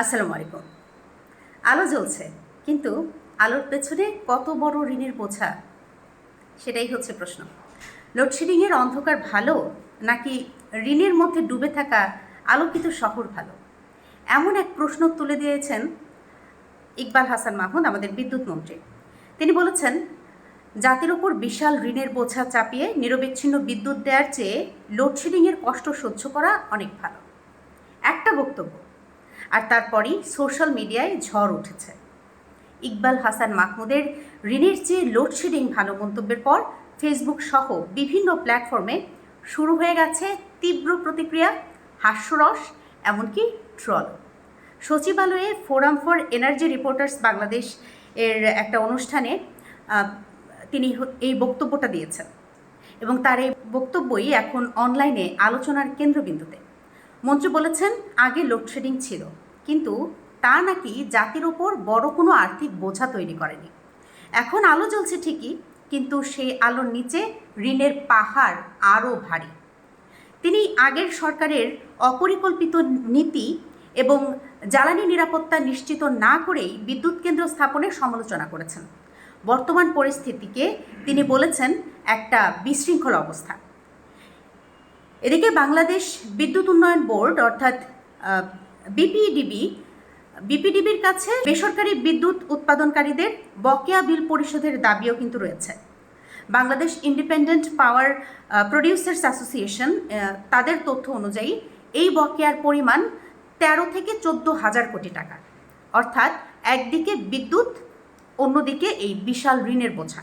আসসালামু আলাইকুম। আলো জ্বলছে, কিন্তু আলোর পেছনে কত বড় ঋণের বোঝা, সেটাই হচ্ছে প্রশ্ন। লোডশেডিংয়ের অন্ধকার ভালো, নাকি ঋণের মধ্যে ডুবে থাকা আলোকিত শহর ভালো? এমন এক প্রশ্ন তুলে দিয়েছেন ইকবাল হাসান মাহমুদ, আমাদের বিদ্যুৎ মন্ত্রী। তিনি বলেছেন, জাতির ওপর বিশাল ঋণের বোঝা চাপিয়ে নিরবিচ্ছিন্ন বিদ্যুৎ দেওয়ার চেয়ে লোডশেডিংয়ের কষ্ট সহ্য করা অনেক ভালো। একটা বক্তব্য, আর তারপরই সোশ্যাল মিডিয়ায় ঝড় উঠেছে। ইকবাল হাসান মাহমুদের ঋণের চেয়ে লোডশেডিং ভালো মন্তব্যের পর ফেসবুক সহ বিভিন্ন প্ল্যাটফর্মে শুরু হয়ে গেছে তীব্র প্রতিক্রিয়া, হাস্যরস, এমনকি ট্রল। সচিবালয়ে forum for energy reporters Bangladesh এর একটা অনুষ্ঠানে তিনি এই বক্তব্যটা দিয়েছেন, এবং তার এই বক্তব্যই এখন অনলাইনে আলোচনার কেন্দ্রবিন্দুতে। মন্ত্রী বলেছেন, আগে লোডশেডিং ছিল, কিন্তু তা নাকি জাতির ওপর বড় কোনো আর্থিক বোঝা তৈরি করেনি। এখন আলো জ্বলছে ঠিকই, কিন্তু সেই আলোর নিচে ঋণের পাহাড় আরও ভারী। তিনি আগের সরকারের অপরিকল্পিত নীতি এবং জ্বালানি নিরাপত্তা নিশ্চিত না করেই বিদ্যুৎ কেন্দ্র স্থাপনের সমালোচনা করেছেন। বর্তমান পরিস্থিতিকে তিনি বলেছেন একটা বিশৃঙ্খল অবস্থা। এদিকে বাংলাদেশ বিদ্যুৎ উন্নয়ন বোর্ড অর্থাৎ বিপিডিবির কাছে বেসরকারি বিদ্যুৎ উৎপাদনকারীদের বকেয়া বিল পরিশোধের দাবিও কিন্তু রয়েছে। বাংলাদেশ ইন্ডিপেন্ডেন্ট পাওয়ার প্রডিউসার্স অ্যাসোসিয়েশন তাদের তথ্য অনুযায়ী এই বকেয়ার পরিমাণ 13 থেকে 14,000 কোটি টাকা। অর্থাৎ একদিকে বিদ্যুৎ, অন্যদিকে এই বিশাল ঋণের বোঝা।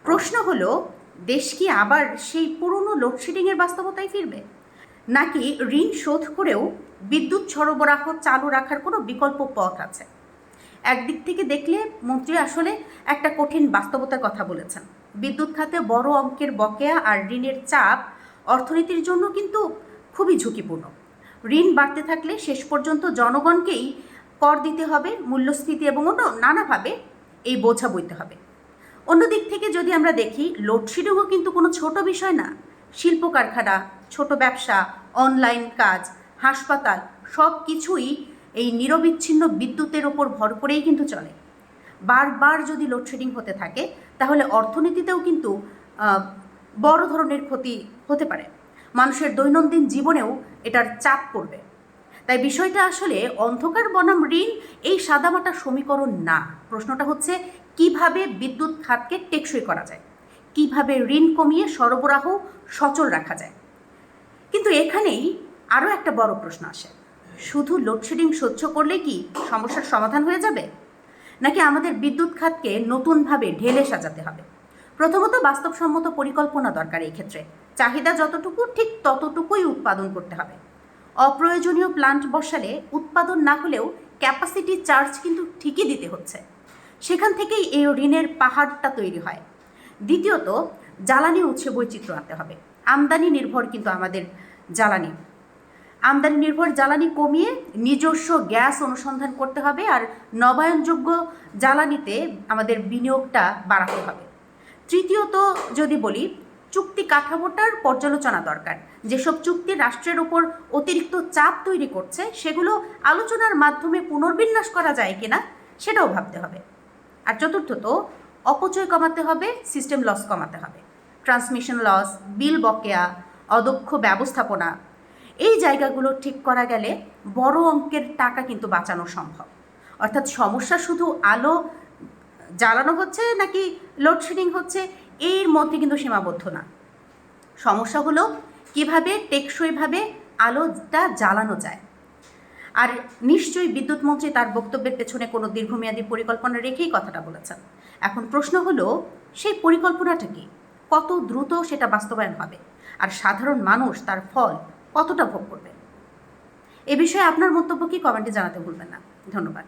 প্রশ্ন হলো, দেশ কি আবার সেই পুরনো লোডশেডিংয়ের বাস্তবতায় ফিরবে, নাকি ঋণ শোধ করেও বিদ্যুৎ সরবরাহ চালু রাখার কোনো বিকল্প পথ আছে? একদিক থেকে দেখলে মন্ত্রী আসলে একটা কঠিন বাস্তবতার কথা বলেছেন। বিদ্যুৎ খাতে বড় অঙ্কের বকেয়া আর ঋণের চাপ অর্থনীতির জন্য কিন্তু খুবই ঝুঁকিপূর্ণ। ঋণ বাড়তে থাকলে শেষ পর্যন্ত জনগণকেই কর দিতে হবে, মূল্যস্ফীতি এবং অন্য নানাভাবে এই বোঝা বইতে হবে। অন্যদিক থেকে যদি আমরা দেখি, লোডশেডিংও কিন্তু কোনো ছোট বিষয় না। শিল্প কারখানা, ছোট ব্যবসা, অনলাইন কাজ, হাসপাতাল, সব কিছুই এই নিরবিচ্ছিন্ন বিদ্যুতের ওপর ভর করেই কিন্তু চলে। বারবার যদি লোডশেডিং হতে থাকে, তাহলে অর্থনীতিতেও কিন্তু বড় ধরনের ক্ষতি হতে পারে। মানুষের দৈনন্দিন জীবনেও এটার চাপ পড়বে। তাই বিষয়টা আসলে অন্ধকার বনাম ঋণ এই সাদামাটা সমীকরণ না। প্রশ্নটা হচ্ছে, কিভাবে বিদ্যুৎ খাতকে টেকসই করা যায়, কিভাবে ঋণ কমিয়ে সরবরাহ সচল রাখা যায়। কিন্তু এখানেই আরও একটা বড় প্রশ্ন আসে, শুধু লোডশেডিং সহ্য করলে কি সমস্যার সমাধান হয়ে যাবে, নাকি আমাদের বিদ্যুৎ খাতকে নতুনভাবে ঢেলে সাজাতে হবে? প্রথমত, বাস্তবসম্মত পরিকল্পনা দরকার। এই ক্ষেত্রে চাহিদা যতটুকু, ঠিক ততটুকুই উৎপাদন করতে হবে। অপ্রয়োজনীয় প্লান্ট বসালে উৎপাদন না হলেও ক্যাপাসিটি চার্জ কিন্তু ঠিকই দিতে হচ্ছে। সেখান থেকেই এই ঋণের পাহাড়টা তৈরি হয়। দ্বিতীয়ত, জ্বালানি উৎসে বৈচিত্র্য আনতে হবে। আমদানি নির্ভর কিন্তু আমাদের জ্বালানি, আমদানি নির্ভর জ্বালানি কমিয়ে নিজস্ব গ্যাস অনুসন্ধান করতে হবে, আর নবায়নযোগ্য জ্বালানিতে আমাদের বিনিয়োগটা বাড়াতে হবে। তৃতীয়ত, যদি বলি, চুক্তি কাঠামোটার পর্যালোচনা দরকার। যেসব চুক্তি রাষ্ট্রের উপর অতিরিক্ত চাপ তৈরি করছে, সেগুলো আলোচনার মাধ্যমে পুনর্বিন্যাস করা যায় কিনা সেটাও ভাবতে হবে। আর চতুর্থত, অপচয় কমাতে হবে, সিস্টেম লস কমাতে হবে। ট্রান্সমিশন লস, বিল বকেয়া, অদক্ষ ব্যবস্থাপনা, এই জায়গাগুলো ঠিক করা গেলে বড় অঙ্কের টাকা কিন্তু বাঁচানো সম্ভব। অর্থাৎ সমস্যা শুধু আলো জ্বালানো হচ্ছে নাকি লোডশেডিং হচ্ছে এর মধ্যে কিন্তু সীমাবদ্ধ না। সমস্যা হলো কিভাবে টেকসইভাবে আলোটা জ্বালানো যায়। আর নিশ্চয়ই বিদ্যুৎ মন্ত্রী তার বক্তব্যের পেছনে কোনো দীর্ঘমেয়াদী পরিকল্পনা রেখেই কথাটা বলেছেন। এখন প্রশ্ন হলো, সেই পরিকল্পনাটা কি, কত দ্রুত সেটা বাস্তবায়ন হবে, আর সাধারণ মানুষ তার ফল কতটা ভোগ করবে? এ বিষয়ে আপনার মন্তব্য কি, কমেন্টে জানাতে ভুলবেন না। ধন্যবাদ।